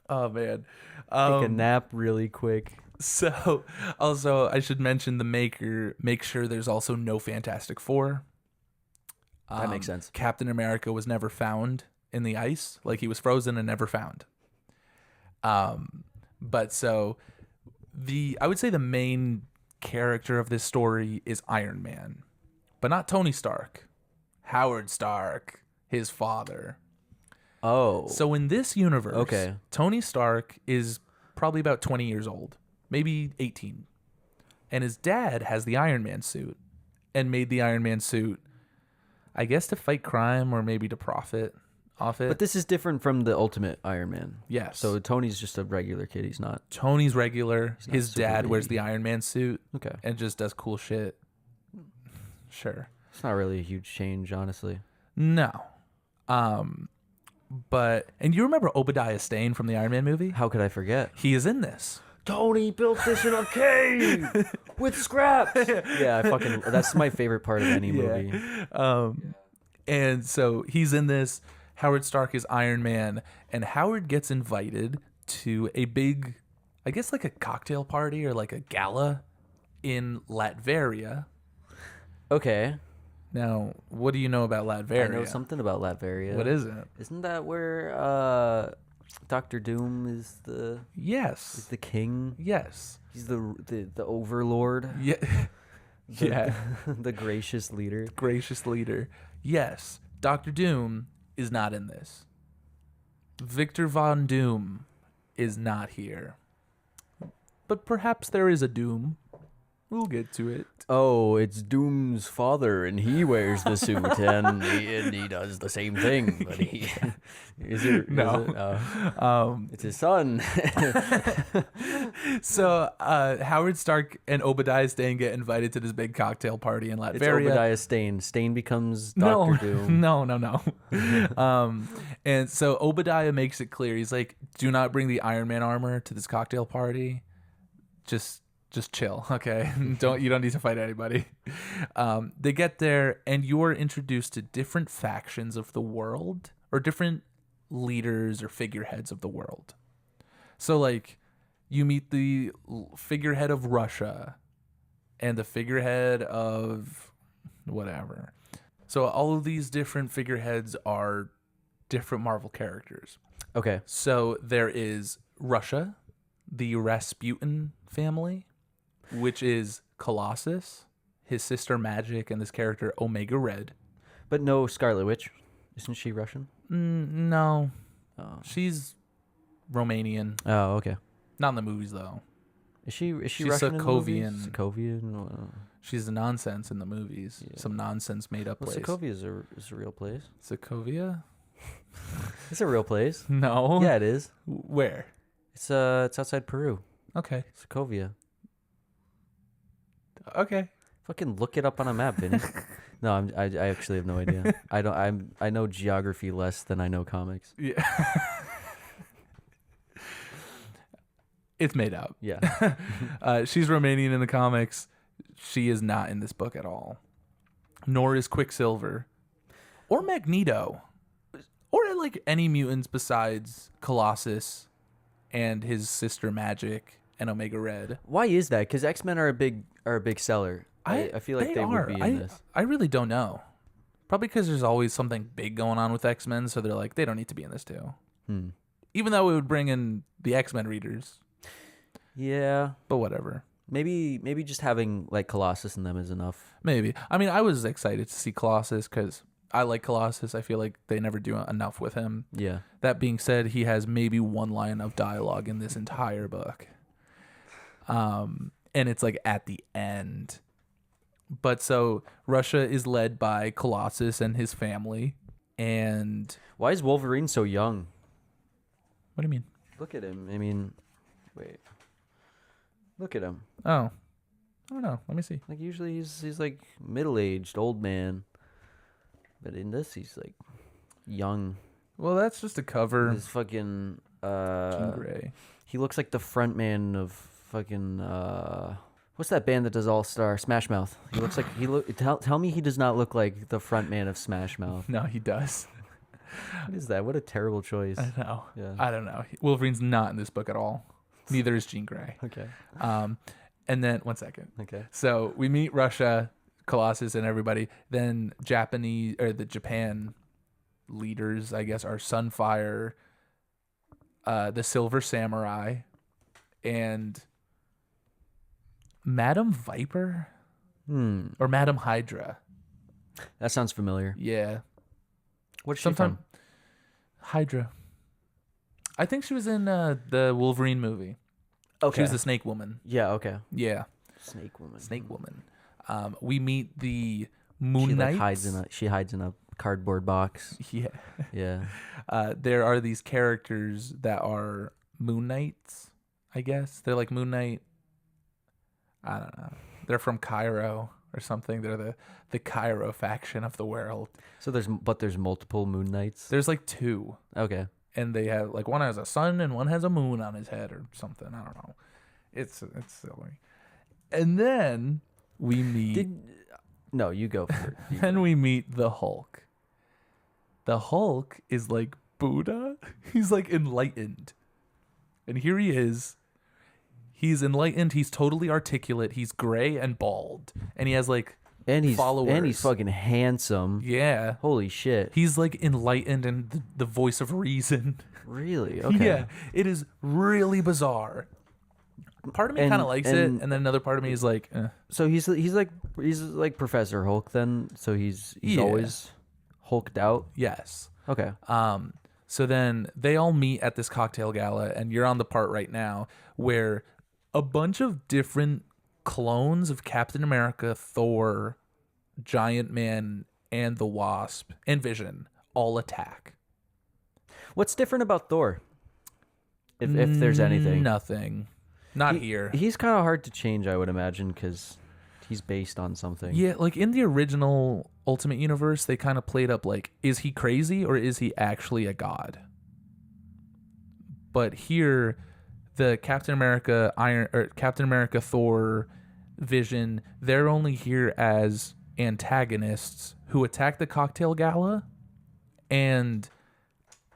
man. Take a nap really quick. So, also, I should mention the maker. Make sure there's also no Fantastic Four. That makes sense. Captain America was never found in the ice. Like, he was frozen and never found. But so, I would say the main character of this story is Iron Man. But not Tony Stark. Howard Stark, his father. Oh. So, in this universe, okay, Tony Stark is probably about 20 years old. Maybe 18. And his dad has the Iron Man suit and made the Iron Man suit, I guess, to fight crime or maybe to profit off it. But this is different from the Ultimate Iron Man. Yes. So Tony's just a regular kid. He's not. Tony's regular. His dad wears the baby. Iron Man suit. Okay. And just does cool shit. Sure. It's not really a huge change, honestly. No. But, and you remember Obadiah Stane from the Iron Man movie? How could I forget? He is in this. Tony built this in a cave with scraps. Yeah, that's my favorite part of any movie. And so he's in this. Howard Stark is Iron Man, and Howard gets invited to a big, I guess like a cocktail party or like a gala in Latveria. Okay. Now, what do you know about Latveria? I know something about Latveria. What is it? Isn't that where Doctor Doom is the king? Yes. He's the overlord. Yeah. Yeah. The gracious leader. Gracious leader. Yes. Doctor Doom is not in this. Victor Von Doom is not here. But perhaps there is a Doom. We'll get to it. Oh, it's Doom's father, and he wears the suit, and he does the same thing. But he it's his son. So Howard Stark and Obadiah Stane get invited to this big cocktail party in Latveria. It's Obadiah Stane. Stane becomes Doctor Doom. No. And so Obadiah makes it clear. He's like, "Do not bring the Iron Man armor to this cocktail party. Just chill, okay? You don't need to fight anybody." They get there, and you're introduced to different factions of the world, or different leaders or figureheads of the world. So, like, you meet the figurehead of Russia, and the figurehead of whatever. So all of these different figureheads are different Marvel characters. Okay. So there is Russia, the Rasputin family, which is Colossus, his sister Magic, and this character Omega Red. But no Scarlet Witch. Isn't she Russian? No. Oh. She's Romanian. Oh, okay. Not in the movies, though. Is she She's Russian Sokovian. in the movies? Sokovian? She's the nonsense in the movies. Yeah. Some nonsense made up place. Sokovia is a real place. Sokovia? It's a real place. No. Yeah, it is. Where? It's outside Peru. Okay. Sokovia. Okay. Fucking look it up on a map, Vinny. No, I actually have no idea. I know geography less than I know comics. Yeah. It's made up. Yeah. She's Romanian in the comics. She is not in this book at all. Nor is Quicksilver. Or Magneto. Or like any mutants besides Colossus and his sister Magic and Omega Red. Why is that? Because X-Men are a big seller. I feel like they would be in this. I really don't know. Probably because there's always something big going on with X-Men, so they're like, they don't need to be in this too. Even though it would bring in the X-Men readers. Yeah. But whatever. Maybe just having like Colossus in them is enough. Maybe. I mean, I was excited to see Colossus because I like Colossus. I feel like they never do enough with him. Yeah. That being said, he has maybe one line of dialogue in this entire book. And it's like at the end. But so Russia is led by Colossus and his family. And why is Wolverine so young? What do you mean? Look at him. I mean, wait. Look at him. Oh, I don't know. Let me see. Like usually he's like middle-aged, old man. But in this he's like young. Well, that's just a cover. His fucking Jean Grey. He looks like the front man of fucking what's that band that does All Star? Smash Mouth. He looks like tell me he does not look like the front man of Smash Mouth. No, he does. What is that? What a terrible choice. I know. Yeah. I don't know. Wolverine's not in this book at all. Neither is Jean Grey. Okay. And then 1 second. Okay. So we meet Russia, Colossus, and everybody. Then the Japan leaders, I guess, are Sunfire, the Silver Samurai, and Madam Viper or Madam Hydra. That sounds familiar. Yeah. What's she from? Hydra. I think she was in the Wolverine movie. Okay. She was the Snake Woman. Yeah, okay. Yeah. Snake Woman. Snake Woman. We meet the Moon Knight. She hides in a cardboard box. Yeah. Yeah. There are these characters that are Moon Knights, I guess. They're like Moon Knight. I don't know. They're from Cairo or something. They're the Cairo faction of the world. So there's multiple Moon Knights. There's like 2. Okay. And they have like one has a sun and one has a moon on his head or something. I don't know. It's silly. And then we meet. No, you go for it. Then we meet the Hulk. The Hulk is like Buddha. He's like enlightened. And here he is. He's enlightened. He's totally articulate. He's gray and bald. And he has like followers. And he's fucking handsome. Yeah. Holy shit. He's like enlightened and the voice of reason. Really? Okay. Yeah. It is really bizarre. Part of me kind of likes it, and then another part of me is like, eh. So he's like Professor Hulk then. So he's always hulked out. Yes. Okay. So then they all meet at this cocktail gala, and you're on the part right now where a bunch of different clones of Captain America, Thor, Giant Man, and the Wasp, and Vision all attack. What's different about Thor? If there's anything. Nothing. Not here. He's kind of hard to change, I would imagine, because he's based on something. Yeah, like in the original Ultimate Universe, they kind of played up like, is he crazy or is he actually a god? But here, the Captain America, Thor, Vision, they're only here as antagonists who attack the cocktail gala, and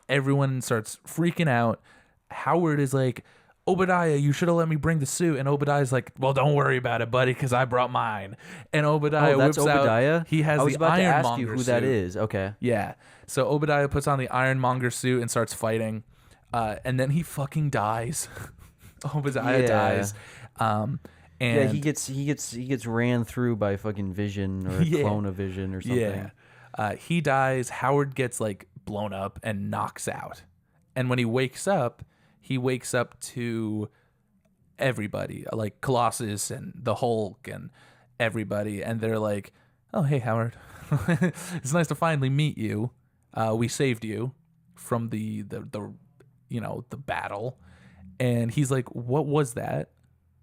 everyone starts freaking out. Howard is like, Obadiah, you should have let me bring the suit. And Obadiah's like, well, don't worry about it, buddy, because I brought mine. And Obadiah whips Obadiah? out. He has I was the about to ask Ironmonger you who suit. that is. Okay. Yeah. So Obadiah puts on the Ironmonger suit and starts fighting. And then he fucking dies. Obadiah dies. And yeah, he gets ran through by fucking Vision or a clone of Vision or something. Yeah. He dies. Howard gets like blown up and knocks out. And when he wakes up to everybody, like Colossus and the Hulk and everybody, and they're like, "Oh, hey, Howard, it's nice to finally meet you. We saved you from the battle." And he's like, "What was that?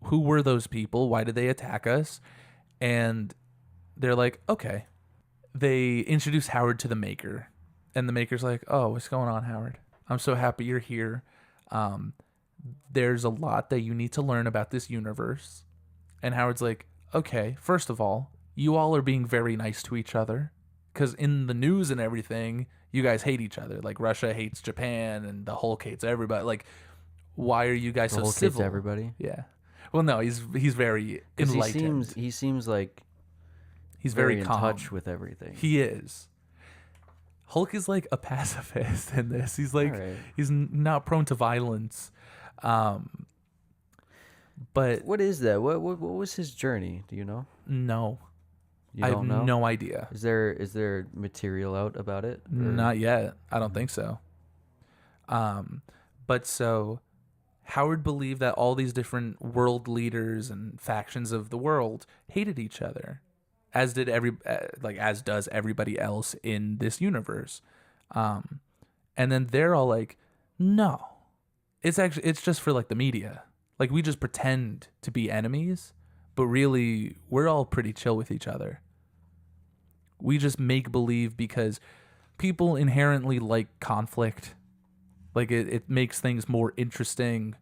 Who were those people? Why did they attack us?" And they're like, "Okay." They introduce Howard to the Maker, and the Maker's like, "Oh, what's going on, Howard? I'm so happy you're here. There's a lot that you need to learn about this universe." And Howard's like, "Okay, first of all, you all are being very nice to each other, because in the news and everything, you guys hate each other. Like Russia hates Japan and the Hulk hates everybody. Like, why are you guys so Hulk civil?" hates everybody. Yeah. Well, no, he's very enlightened. He seems like he's very in calm. touch with everything. He is. Hulk is like a pacifist in this. He's like, he's not prone to violence. But what is that? What was his journey? Do you know? No. I have no idea. Is there material out about it? Or? Not yet. I don't think so. But so Howard believed that all these different world leaders and factions of the world hated each other, as does everybody else in this universe. And then they're all like, "No, it's just for like the media. Like, we just pretend to be enemies, but really, we're all pretty chill with each other. We just make believe because people inherently like conflict. Like, it makes things more interesting.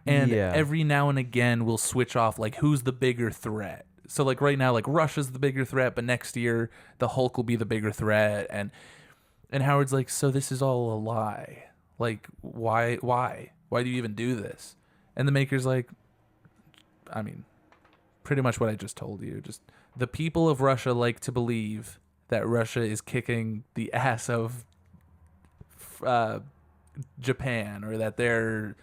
And every now and again, we'll switch off, like, who's the bigger threat. So, like, right now, like, Russia's the bigger threat, but next year, the Hulk will be the bigger threat. And Howard's like, so this is all a lie. Like, why? Why do you even do this? And the Maker's like, I mean, pretty much what I just told you. Just the people of Russia like to believe that Russia is kicking the ass of Japan, or that they're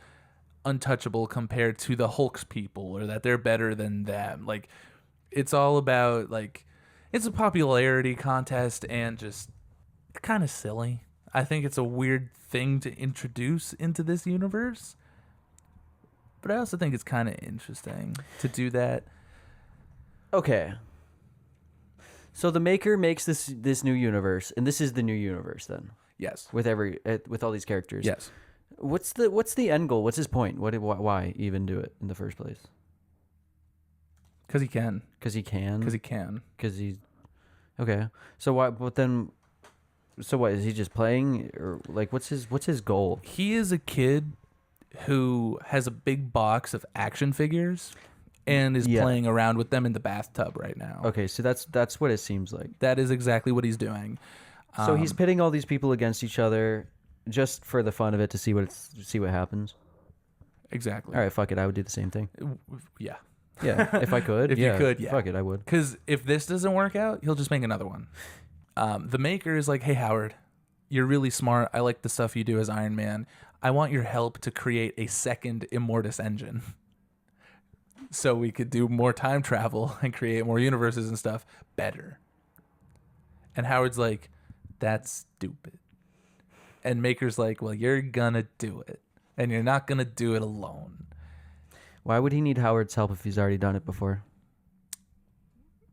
untouchable compared to the Hulk's people, or that they're better than them. Like, it's all about, like, it's a popularity contest, and just kind of silly. I think it's a weird thing to introduce into this universe, but I also think it's kind of interesting to do that. Okay. So the Maker makes this new universe, and this is the new universe then. Yes. With all these characters. Yes. What's the end goal? What's his point? Why even do it in the first place? Because he can. Because he can. Because he can. Because he's okay. So why? But then, so what is he just playing, or like what's his goal? He is a kid who has a big box of action figures and is playing around with them in the bathtub right now. Okay, so that's what it seems like. That is exactly what he's doing. So he's pitting all these people against each other just for the fun of it, to see what happens. Exactly. All right, fuck it. I would do the same thing. Yeah. Yeah, if I could. If you could, yeah. Fuck it, I would. Because if this doesn't work out, he'll just make another one. The Maker is like, hey, Howard, you're really smart. I like the stuff you do as Iron Man. I want your help to create a second Immortus engine so we could do more time travel and create more universes and stuff better. And Howard's like, that's stupid. And Maker's like, well, you're gonna do it, and you're not gonna do it alone. Why would he need Howard's help if he's already done it before?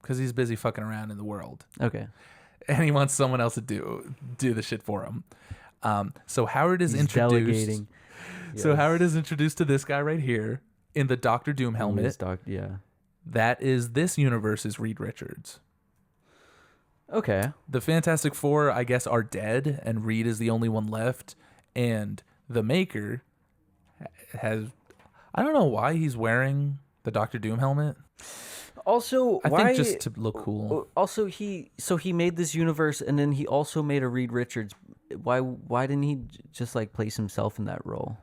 Because he's busy fucking around in the world. Okay. And he wants someone else to do the shit for him. So Howard is introduced. Delegating. So Yes. Howard is introduced to this guy right here in the Doctor Doom helmet. Yeah. That is this universe's Reed Richards. Okay. The Fantastic Four, I guess, are dead, and Reed is the only one left. And the Maker has... I don't know why he's wearing the Doctor Doom helmet. Also, I think just to look cool. Also, he made this universe, and then he also made a Reed Richards. Why didn't he just like place himself in that role?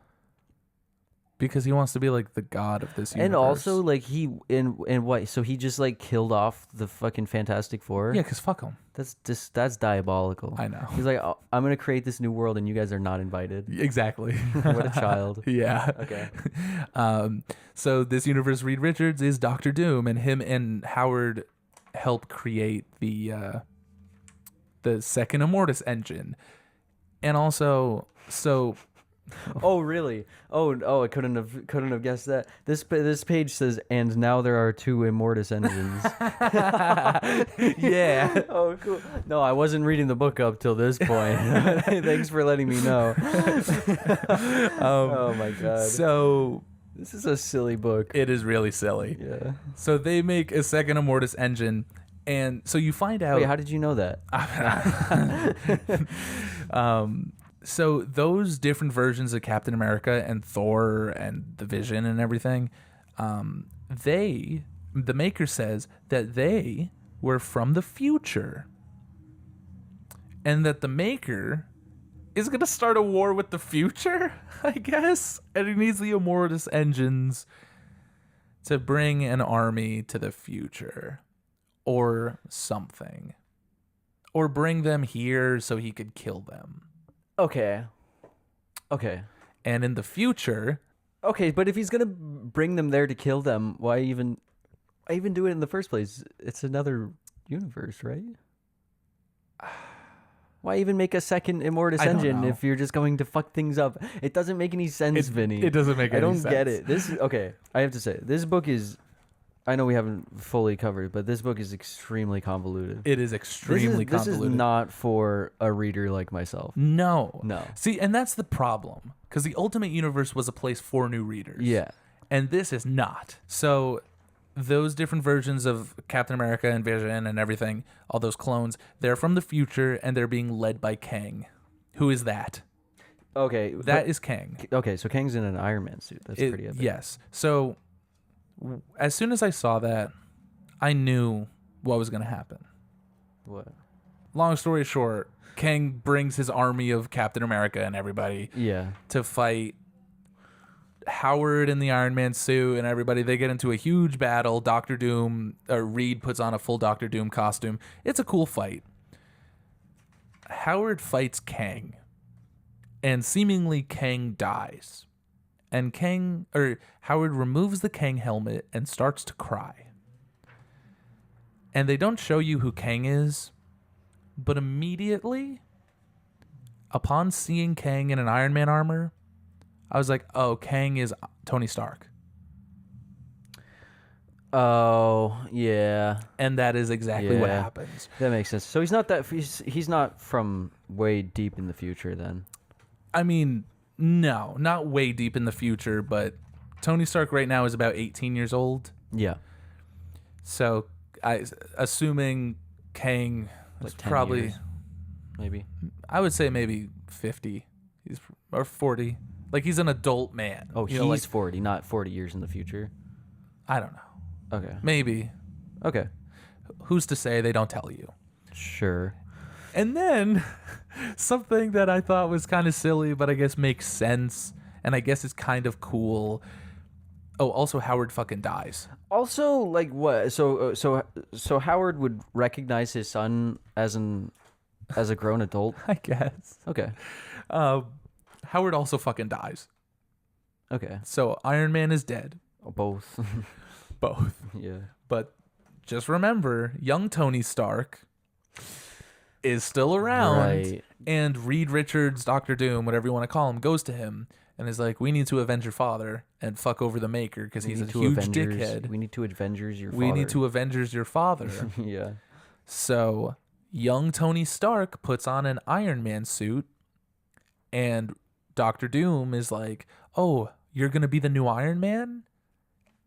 Because he wants to be like the god of this universe. And also, like, he in what? So he just like killed off the fucking Fantastic Four. Yeah, because fuck him. That's diabolical. I know. He's like, oh, I'm gonna create this new world, and you guys are not invited. Exactly. What a child. Yeah. Okay. So this universe, Reed Richards is Doctor Doom, and him and Howard help create the second Immortus engine, and also so. Oh really? Oh! I couldn't have guessed that. This page says, and now there are 2 Immortus engines. Yeah. Oh, cool. No, I wasn't reading the book up till this point. Thanks for letting me know. Oh my god. So this is a silly book. it is really silly. Yeah. So they make a second Immortus engine, and so you find out. Wait, how did you know that? So those different versions of Captain America and Thor and the Vision and everything, the Maker says that they were from the future, and that the Maker is going to start a war with the future, I guess, and he needs the Immortus engines to bring an army to the future or something, or bring them here so he could kill them. Okay. And in the future... Okay, but if he's going to bring them there to kill them, why even do it in the first place? It's another universe, right? Why even make a second Immortus engine if you're just going to fuck things up? It doesn't make any sense, Vinny. It doesn't make any sense. I don't get it. I have to say, this book is I know we haven't fully covered it, but this book is extremely convoluted. It is extremely convoluted. This is not for a reader like myself. No. No. See, and that's the problem. Because the Ultimate Universe was a place for new readers. Yeah. And this is not. So those different versions of Captain America and Vision and everything, all those clones, they're from the future and they're being led by Kang. Who is that? Okay. That is Kang. Okay, so Kang's in an Iron Man suit. That's pretty epic. Yes. So as soon as I saw that, I knew what was going to happen. What? Long story short, Kang brings his army of Captain America and everybody to fight Howard in the Iron Man suit and everybody. They get into a huge battle. Doctor Doom, or Reed puts on a full Doctor Doom costume. It's a cool fight. Howard fights Kang, and seemingly Kang dies. And Howard removes the Kang helmet and starts to cry. And they don't show you who Kang is, but immediately, upon seeing Kang in an Iron Man armor, I was like, oh, Kang is Tony Stark. Oh, yeah. And that is exactly what happens. That makes sense. So he's not from way deep in the future then. I mean, no, not way deep in the future, but Tony Stark right now is about 18 years old. Yeah. So assuming Kang is probably years, maybe. I would say maybe 50 or 40. Like, he's an adult man. Oh, he's 40, not 40 years in the future. I don't know. Okay. Maybe. Okay. Who's to say? They don't tell you. Sure. And then something that I thought was kind of silly, but I guess makes sense, and I guess is kind of cool. Oh, also Howard fucking dies. Also, like, what? So Howard would recognize his son as a grown adult? I guess. Okay. Howard also fucking dies. Okay. So Iron Man is dead. Oh, both. Both. Yeah. But just remember, young Tony Stark is still around. Right. And Reed Richards, Doctor Doom, whatever you want to call him, goes to him and is like, we need to avenge your father and fuck over the Maker because he's a huge dickhead. We need to Avengers your father. We need to Avengers your father. Yeah. So young Tony Stark puts on an Iron Man suit, and Doctor Doom is like, oh, you're going to be the new Iron Man?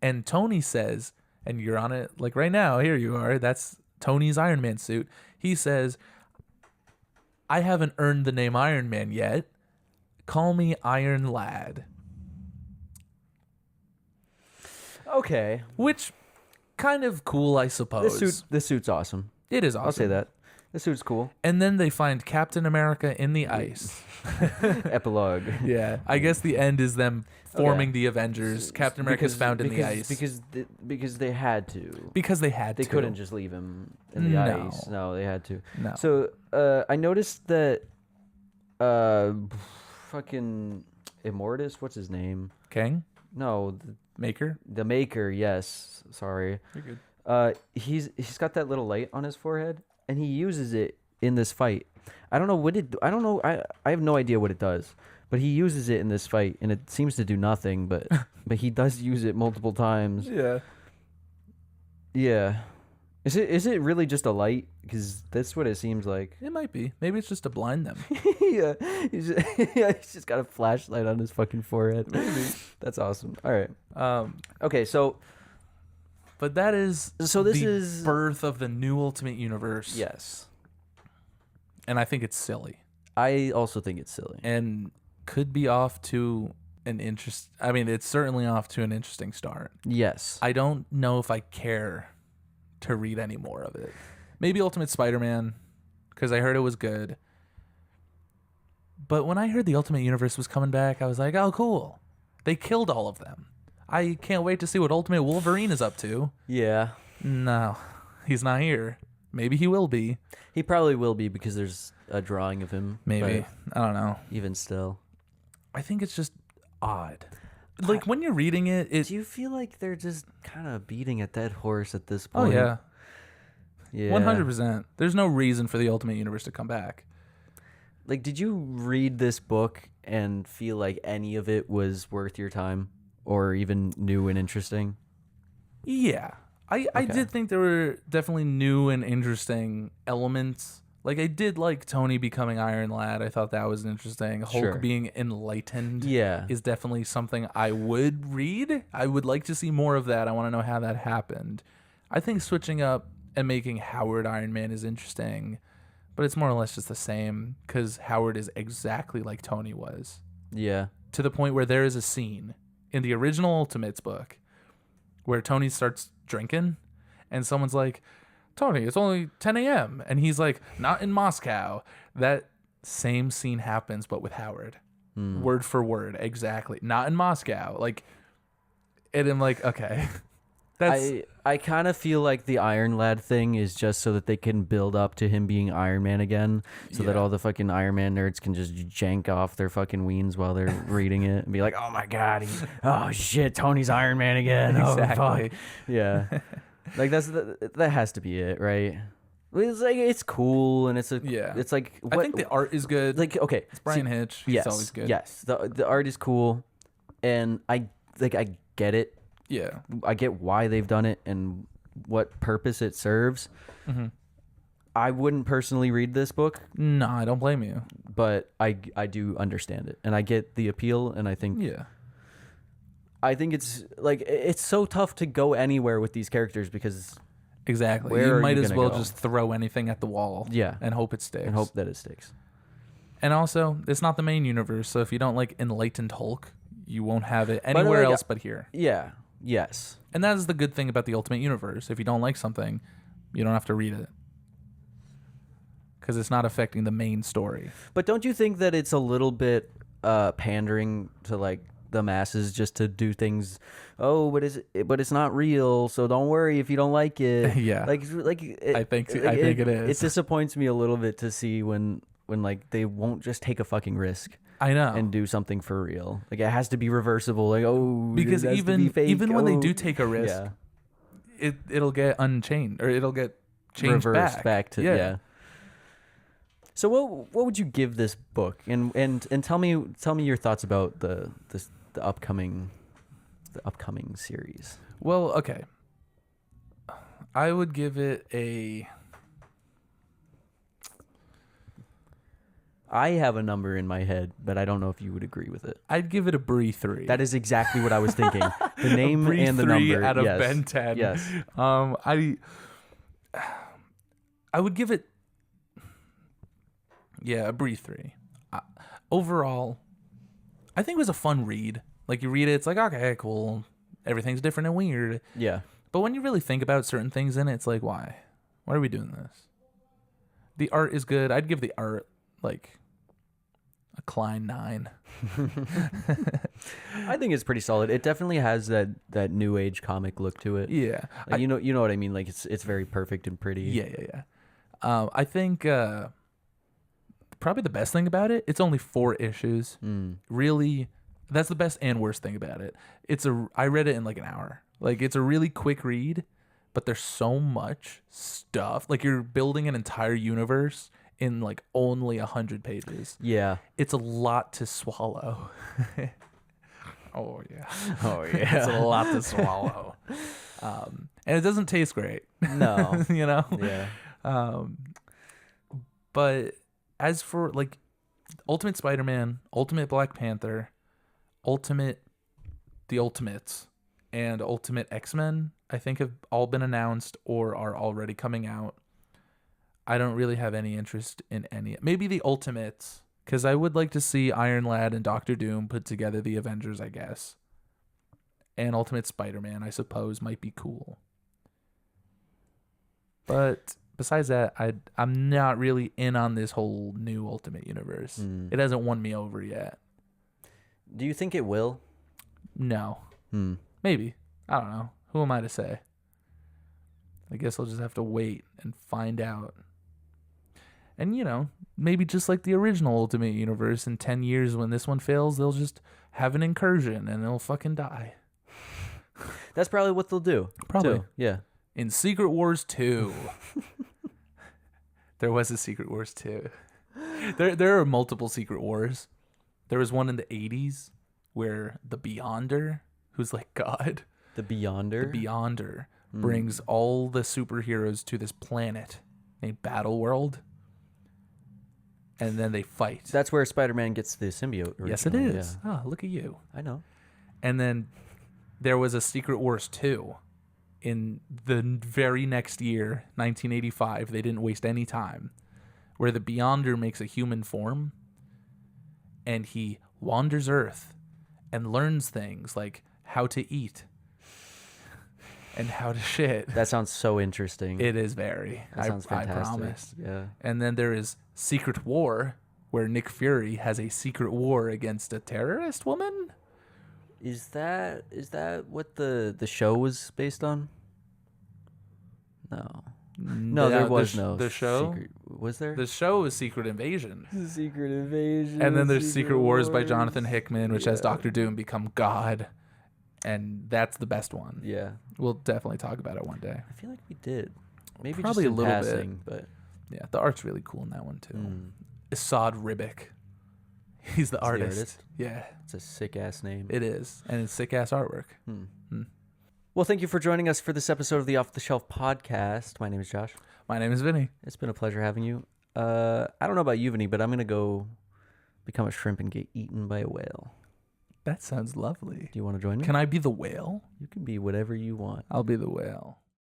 And Tony says, and you're on it like right now, here you are, that's Tony's Iron Man suit. He says, I haven't earned the name Iron Man yet. Call me Iron Lad. Okay. Which, kind of cool, I suppose. This suit's awesome. It is awesome. I'll say that. This suit's cool. And then they find Captain America in the ice. Epilogue. Yeah. I guess the end is them forming the Avengers. Captain America's found in the ice. Because they had to. Because they had to. They couldn't just leave him in the ice. No, they had to. No. So I noticed that fucking Immortus, what's his name? Kang? No. Maker? The Maker, yes. Sorry. You're good. He's got that little light on his forehead, and he uses it in this fight. I don't know. I have no idea what it does, but he uses it in this fight, and it seems to do nothing. But he does use it multiple times. Yeah. Yeah. Is it really just a light? Because that's what it seems like. It might be. Maybe it's just to blind them. Yeah. He's just got a flashlight on his fucking forehead. Maybe. That's awesome. All right. Okay. So. But that is this is birth of the new Ultimate Universe. Yes. And I think it's silly. I also think it's silly. And could be off to it's certainly off to an interesting start. Yes. I don't know if I care to read any more of it. Maybe Ultimate Spider-Man, because I heard it was good. But when I heard the Ultimate Universe was coming back, I was like, oh, cool. They killed all of them. I can't wait to see what Ultimate Wolverine is up to. Yeah. No, he's not here. Maybe he will be. He probably will be because there's a drawing of him. Maybe. I don't know. Even still. I think it's just odd. Like, when you're reading it... Do you feel like they're just kind of beating a dead horse at this point? Oh, yeah. Yeah. 100%. There's no reason for the Ultimate Universe to come back. Like, did you read this book and feel like any of it was worth your time? Or even new and interesting? Yeah. I did think there were definitely new and interesting elements. Like, I did like Tony becoming Iron Lad. I thought that was interesting. Hulk being enlightened is definitely something I would read. I would like to see more of that. I want to know how that happened. I think switching up and making Howard Iron Man is interesting, but it's more or less just the same because Howard is exactly like Tony was. Yeah. To the point where there is a scene in the original Ultimates book where Tony starts drinking and someone's like, Tony, it's only 10 a.m. And he's like, not in Moscow. That same scene happens, but with Howard. Word for word. Exactly. Not in Moscow. Like, and I'm like, okay. I kind of feel like the Iron Lad thing is just so that they can build up to him being Iron Man again, so that all the fucking Iron Man nerds can just jank off their fucking weens while they're reading it and be like, oh my god, oh shit, Tony's Iron Man again. Exactly. Oh, fuck. Yeah. Like that has to be it, right? It's like it's cool and it's like I think the art is good. Like okay, it's Brian Hitch. He's always good. Yes, the art is cool, and I get it. Yeah, I get why they've done it and what purpose it serves. Mm-hmm. I wouldn't personally read this book. No, I don't blame you, but I do understand it and I get the appeal, and I think I think it's like it's so tough to go anywhere with these characters because exactly you might as well just throw anything at the wall and hope it sticks and hope that it sticks. And also, it's not the main universe, so if you don't like Enlightened Hulk, you won't have it anywhere else but here. Yeah. Yes. And that is the good thing about the Ultimate Universe. If you don't like something, you don't have to read it because it's not affecting the main story. But don't you think that it's a little bit pandering to like the masses just to do things? Oh, but it's not real, so don't worry if you don't like it. Yeah. Like I think it is. It disappoints me a little bit to see when like they won't just take a fucking risk. I know. And do something for real. Like it has to be reversible. Like because even when they do take a risk, it'll get unchained or it'll get changed back to So what would you give this book? And tell me your thoughts about the upcoming series. Well, okay. I would give it a. I have a number in my head, but I don't know if you would agree with it. I'd give it a Bree 3. That is exactly what I was thinking. The name and the number. 3 out of Ben 10. Yes. I would give it a Bree 3. Overall, I think it was a fun read. Like you read it, it's like, okay, cool. Everything's different and weird. Yeah. But when you really think about certain things in it, it's like, why? Why are we doing this? The art is good. I'd give the art like a Klein 9. I think it's pretty solid. It definitely has that new age comic look to it. Yeah. Like, you know what I mean? Like it's very perfect and pretty. Yeah. I think probably the best thing about it, it's only 4 issues. Really, that's the best and worst thing about it. I read it in like an hour. Like it's a really quick read, but there's so much stuff. Like you're building an entire universe in like only 100 pages. Yeah. It's a lot to swallow. Oh yeah. It's a lot to swallow. And it doesn't taste great. No. You know? Yeah. But as for like Ultimate Spider-Man, Ultimate Black Panther, The Ultimates, and Ultimate X-Men, I think have all been announced or are already coming out. I don't really have any interest in any. Maybe the Ultimates, because I would like to see Iron Lad and Doctor Doom put together the Avengers, I guess. And Ultimate Spider-Man, I suppose, might be cool. But besides that, I'm not really in on this whole new Ultimate Universe. It hasn't won me over yet. Do you think it will? No. Maybe. I don't know. Who am I to say? I guess I'll just have to wait and find out. And, maybe just like the original Ultimate Universe, in 10 years when this one fails, they'll just have an incursion and they'll fucking die. That's probably what they'll do. Probably. Too. Yeah. In Secret Wars 2. There was a Secret Wars 2. There are multiple Secret Wars. There was one in the 80s where the Beyonder, who's like God. The Beyonder? The Beyonder brings all the superheroes to this planet named Battle World. And then they fight. That's where Spider-Man gets the symbiote originally. Yes, it is. Yeah. Oh, look at you. I know. And then there was a Secret Wars 2 in the very next year, 1985. They didn't waste any time, where the Beyonder makes a human form and he wanders Earth and learns things like how to eat and how to shit. That sounds so interesting. It is very. That sounds fantastic. I promise. Yeah. And then there is Secret War, where Nick Fury has a secret war against a terrorist woman. Is that what the show was based on? No, there was no the show. Secret, was there? The show is Secret Invasion. Secret Invasion. And then there's Secret Wars by Johnathan Hickman, which has Doctor Doom become God. And that's the best one. Yeah. We'll definitely talk about it one day. I feel like we did. Maybe probably just a little passing, bit. But yeah, the art's really cool in that one too. Assad Ribic. He's the artist. Yeah. It's a sick ass name. It is. And it's sick ass artwork. Well, thank you for joining us for this episode of the Off the Shelf podcast. My name is Josh. My name is Vinny. It's been a pleasure having you. I don't know about you, Vinny, but I'm going to go become a shrimp and get eaten by a whale. That sounds lovely. Do you want to join me? Can I be the whale? You can be whatever you want. I'll be the whale.